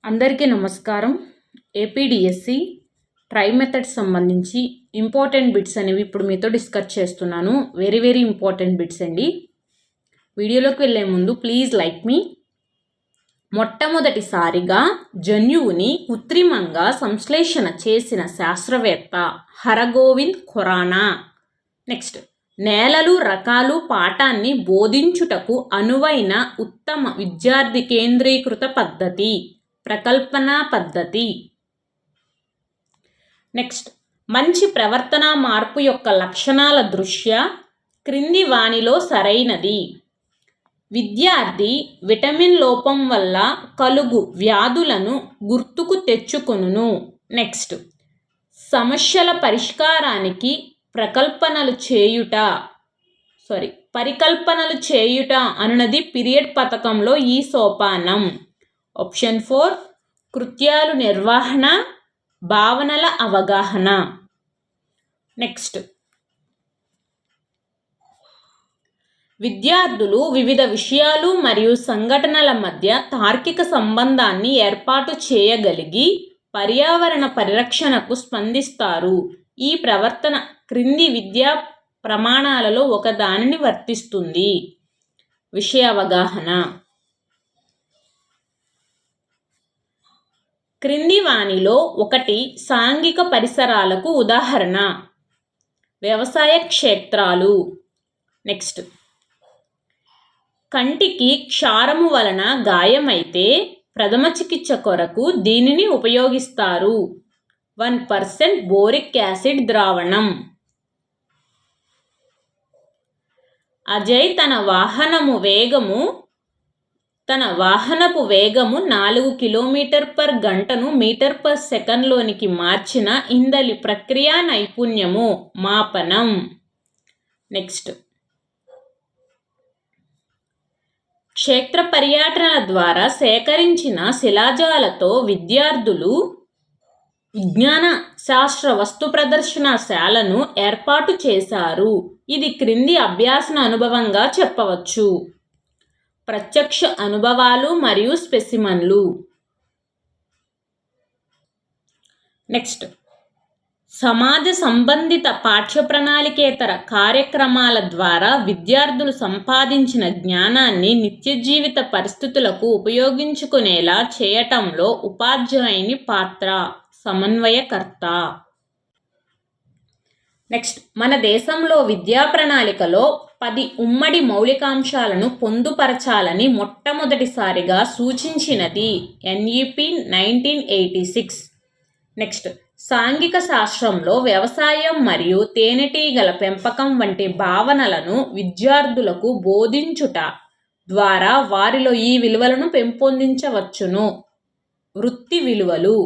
అందరికీ నమస్కారం. APDSC try methods సంబంధించి ఇంపార్టెంట్ బిట్స్ అనేవి ఇప్పుడు మీతో డిస్కస్ చేస్తున్నాను. వెరీ ఇంపార్టెంట్ బిట్స్ అండి. వీడియోలోకి వెళ్ళే ముందు ప్లీజ్ లైక్ మీ. మొట్టమొదటిసారిగా జన్యువుని కృత్రిమంగా సంశ్లేషణ చేసిన శాస్త్రవేత్త హరగోవింద్ ఖురానా. నెక్స్ట్, నేలలు రకాలు పాఠాన్ని బోధించుటకు అనువైన ఉత్తమ విద్యార్థి కేంద్రీకృత పద్ధతి ప్రకల్పన పద్ధతి. నెక్స్ట్, మంచి ప్రవర్తన మార్పు యొక్క లక్షణాల దృష్ట్యా క్రింది వానిలో సరైనది. విద్యార్థి విటమిన్ లోపం వల్ల కలుగు వ్యాధులను గుర్తుకు తెచ్చుకొనును. నెక్స్ట్, సమస్యల పరిష్కారానికి పరికల్పనలు చేయుట అనునది పీరియడ్ పథకంలో ఈ సోపానం. ఆప్షన్ 4 కృత్యాలు నిర్వహణ, భావనల అవగాహన. నెక్స్ట్, విద్యార్థులు వివిధ విషయాలు మరియు సంఘటనల మధ్య తార్కిక సంబంధాన్ని ఏర్పాటు చేయగలిగి పర్యావరణ పరిరక్షణకు స్పందిస్తారు. ఈ ప్రవర్తన క్రింది విద్యా ప్రమాణాలలో ఒకదానిని వర్తిస్తుంది. విషయ అవగాహన. క్రింది వానిలో ఒకటి సాంఘిక పరిసరాలకు ఉదాహరణ. వ్యవసాయ క్షేత్రాలు. నెక్స్ట్, కంటికి క్షారము వలన గాయమైతే ప్రథమ చికిత్స కొరకు దీనిని ఉపయోగిస్తారు. 1% బోరిక్ యాసిడ్ ద్రావణం. అజయ్ తన వాహనపు వేగము 4 km/గంటను మీటర్/సెకన్లోనికి మార్చిన ఇందలి ప్రక్రియా నైపుణ్యము మాపనం. నెక్స్ట్, క్షేత్ర పర్యటనల ద్వారా సేకరించిన శిలాజాలతో విద్యార్థులు విజ్ఞాన శాస్త్ర వస్తు ప్రదర్శనశాలను ఏర్పాటు చేశారు. ఇది క్రింది అభ్యాసన అనుభవంగా చెప్పవచ్చు. ప్రత్యక్ష అనుభవాలు మరియు స్పెసిమన్లు. నెక్స్ట్, సమాజ సంబంధిత పాఠ్య ప్రణాళికేతర కార్యక్రమాల ద్వారా విద్యార్థులు సంపాదించిన జ్ఞానాన్ని నిత్య జీవిత పరిస్థితులకు ఉపయోగించుకునేలా చేయటంలో ఉపాధ్యాయుని పాత్ర సమన్వయకర్త. నెక్స్ట్, మన దేశంలో విద్యా ప్రణాళికలో 10 ఉమ్మడి మౌలికాంశాలను పొందుపరచాలని మొట్టమొదటిసారిగా సూచించినది ఎన్ఈపి 1986. నెక్స్ట్, సాంఘిక శాస్త్రంలో వ్యవసాయం మరియు తేనెటీగల పెంపకం వంటి భావనలను విద్యార్థులకు బోధించుట ద్వారా వారిలో ఈ విలువలను పెంపొందించవచ్చును. వృత్తి విలువలు.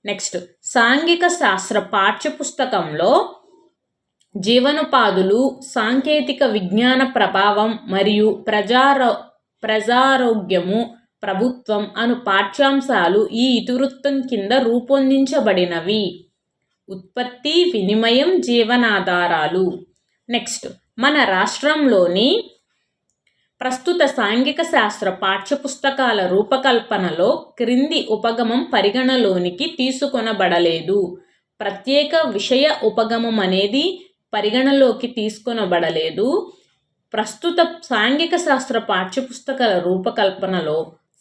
నెక్స్ట్, సాంఘిక శాస్త్ర పాఠ్యపుస్తకంలో జీవనోపాధులు, సాంకేతిక విజ్ఞాన ప్రభావం మరియు ప్రజారోగ్యము, ప్రభుత్వం అను పాఠ్యాంశాలు ఈ ఇతివృత్తం కింద రూపొందించబడినవి. ఉత్పత్తి, వినిమయం, జీవనాధారాలు. నెక్స్ట్, మన రాష్ట్రంలోని ప్రస్తుత సాంఘిక శాస్త్ర పాఠ్యపుస్తకాల రూపకల్పనలో క్రింది ఉపగమం పరిగణలోనికి తీసుకొనబడలేదు. ప్రత్యేక విషయ ఉపగమం అనేది పరిగణలోకి తీసుకొనబడలేదు. ప్రస్తుత సాంఘిక శాస్త్ర పాఠ్యపుస్తకాల రూపకల్పనలో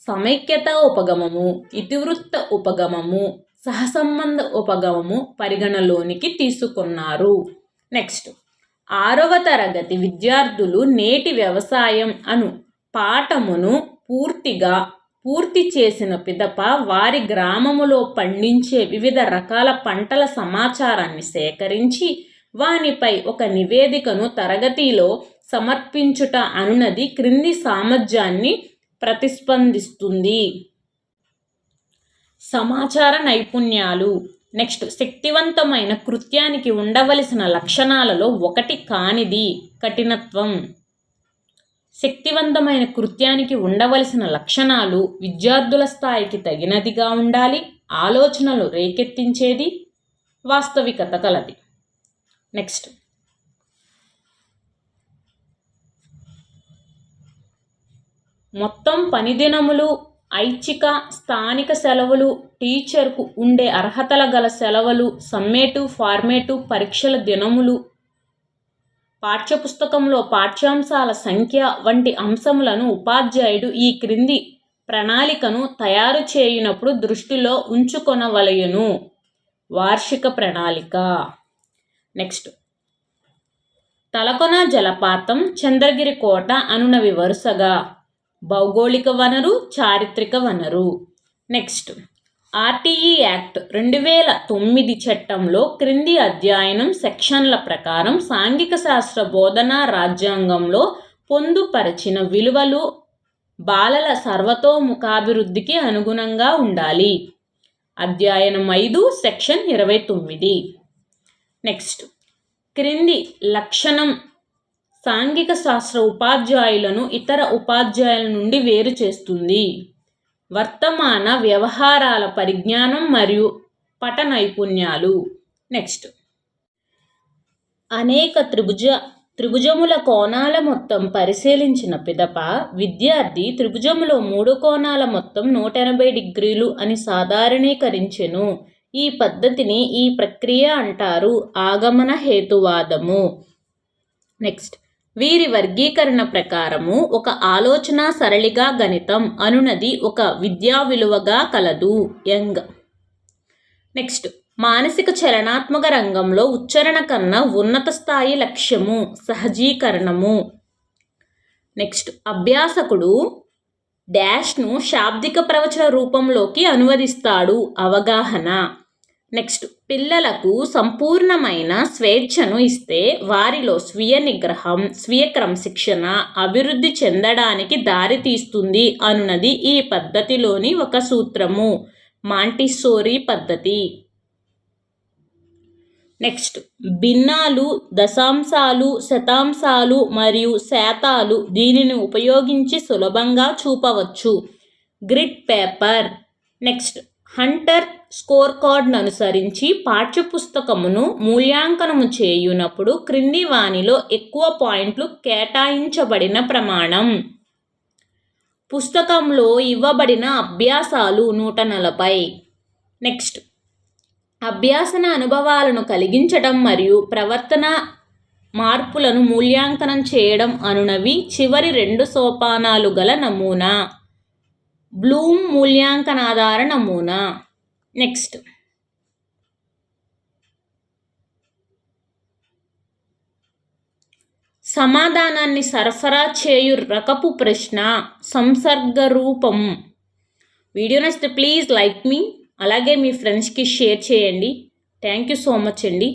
సమైక్యత ఉపగమము, ఇతివృత్త ఉపగమము, సహసంబంధ ఉపగమము పరిగణలోనికి తీసుకున్నారు. నెక్స్ట్, 6వ తరగతి విద్యార్థులు నేటి వ్యవసాయం అను పాఠమును పూర్తి చేసిన పిదప వారి గ్రామములో పండించే వివిధ రకాల పంటల సమాచారాన్ని సేకరించి వానిపై ఒక నివేదికను తరగతిలో సమర్పించుట అనునది క్రింది సామర్థ్యాన్ని ప్రతిస్పందిస్తుంది. సమాచార నైపుణ్యాలు. నెక్స్ట్, శక్తివంతమైన కృత్యానికి ఉండవలసిన లక్షణాలలో ఒకటి కానిది కఠినత్వం. శక్తివంతమైన కృత్యానికి ఉండవలసిన లక్షణాలు విద్యార్థుల స్థాయికి తగినదిగా ఉండాలి, ఆలోచనలు రేకెత్తించేది, వాస్తవికత కలది. నెక్స్ట్, మొత్తం పని దినములు ఐచ్ఛిక స్థానిక సెలవులు, టీచర్కు ఉండే అర్హతల గల సెలవులు, సమ్మేటివ్ ఫార్మేటివ్ పరీక్షల దినములు, పాఠ్యపుస్తకంలో పాఠ్యాంశాల సంఖ్య వంటి అంశములను ఉపాధ్యాయుడు ఈ క్రింది ప్రణాళికను తయారు చేయునప్పుడు దృష్టిలో ఉంచుకొనవలయును. వార్షిక ప్రణాళిక. నెక్స్ట్, తలకొన జలపాతం, చంద్రగిరి కోట అనునవి వరుసగా భౌగోళిక వనరు, చారిత్రక వనరు. నెక్స్ట్, ఆర్టీఈ యాక్ట్ 2009 చట్టంలో క్రింది అధ్యయనం సెక్షన్ల ప్రకారం సాంఘిక శాస్త్ర బోధనా రాజ్యాంగంలో పొందుపరచిన విలువలు బాలల సర్వతోముఖాభివృద్ధికి అనుగుణంగా ఉండాలి. అధ్యయనం 5 సెక్షన్ 29. నెక్స్ట్, క్రింది లక్షణం సాంఘిక శాస్త్ర ఉపాధ్యాయులను ఇతర ఉపాధ్యాయుల నుండి వేరు చేస్తుంది. వర్తమాన వ్యవహారాల పరిజ్ఞానం మరియు పట నైపుణ్యాలు. నెక్స్ట్, అనేక త్రిభుజముల కోణాల మొత్తం పరిశీలించిన పిదప విద్యార్థి త్రిభుజములో 3 కోణాల మొత్తం 180 డిగ్రీలు అని సాధారణీకరించెను. ఈ పద్ధతిని ఈ ప్రక్రియ అంటారు ఆగమన హేతువాదము. నెక్స్ట్, వీరి వర్గీకరణ ప్రకారము ఒక ఆలోచన సరళిగా గణితం అనునది ఒక విద్యా విలువగా కలదు. యంగ్. నెక్స్ట్, మానసిక చలనాత్మక రంగంలో ఉచ్చారణ కన్నా ఉన్నత స్థాయి లక్ష్యము సహజీకరణము. నెక్స్ట్, అభ్యాసకుడు డాష్ను శాబ్దిక ప్రవచన రూపంలోకి అనువదిస్తాడు అవగాహన. నెక్స్ట్, పిల్లలకు సంపూర్ణమైన స్వేచ్ఛను ఇస్తే వారిలో స్వీయ నిగ్రహం, స్వీయ క్రమశిక్షణ అభివృద్ధి చెందడానికి దారితీస్తుంది అనున్నది ఈ పద్ధతిలోని ఒక సూత్రము, మాంటిస్సోరీ పద్ధతి. నెక్స్ట్, భిన్నాలు, దశాంశాలు, శతాంశాలు మరియు శాతాలు దీనిని ఉపయోగించి సులభంగా చూపవచ్చు. Grid paper. Next, Hunter score కార్డ్ను అనుసరించి పాఠ్యపుస్తకమును మూల్యాంకనము చేయునప్పుడు క్రింది వానిలో ఎక్కువ పాయింట్లు కేటాయించబడిన ప్రమాణం. పుస్తకంలో ఇవ్వబడిన అభ్యాసాలు 140. నెక్స్ట్, అభ్యాసన అనుభవాలను కలిగించడం మరియు ప్రవర్తన మార్పులను మూల్యాంకనం చేయడం అనునవి చివరి 2 సోపానాలు గల నమూనా, బ్లూమ్ మూల్యాంకనాధార నమూనా. నెక్స్ట్, సమాధానాన్ని సరఫరా చేయు రకపు ప్రశ్న సంసర్గ రూపం. వీడియో నచ్చితే ప్లీజ్ లైక్ మీ, అలాగే మీ ఫ్రెండ్స్కి షేర్ చేయండి. థ్యాంక్ యూ సో మచ్ అండి.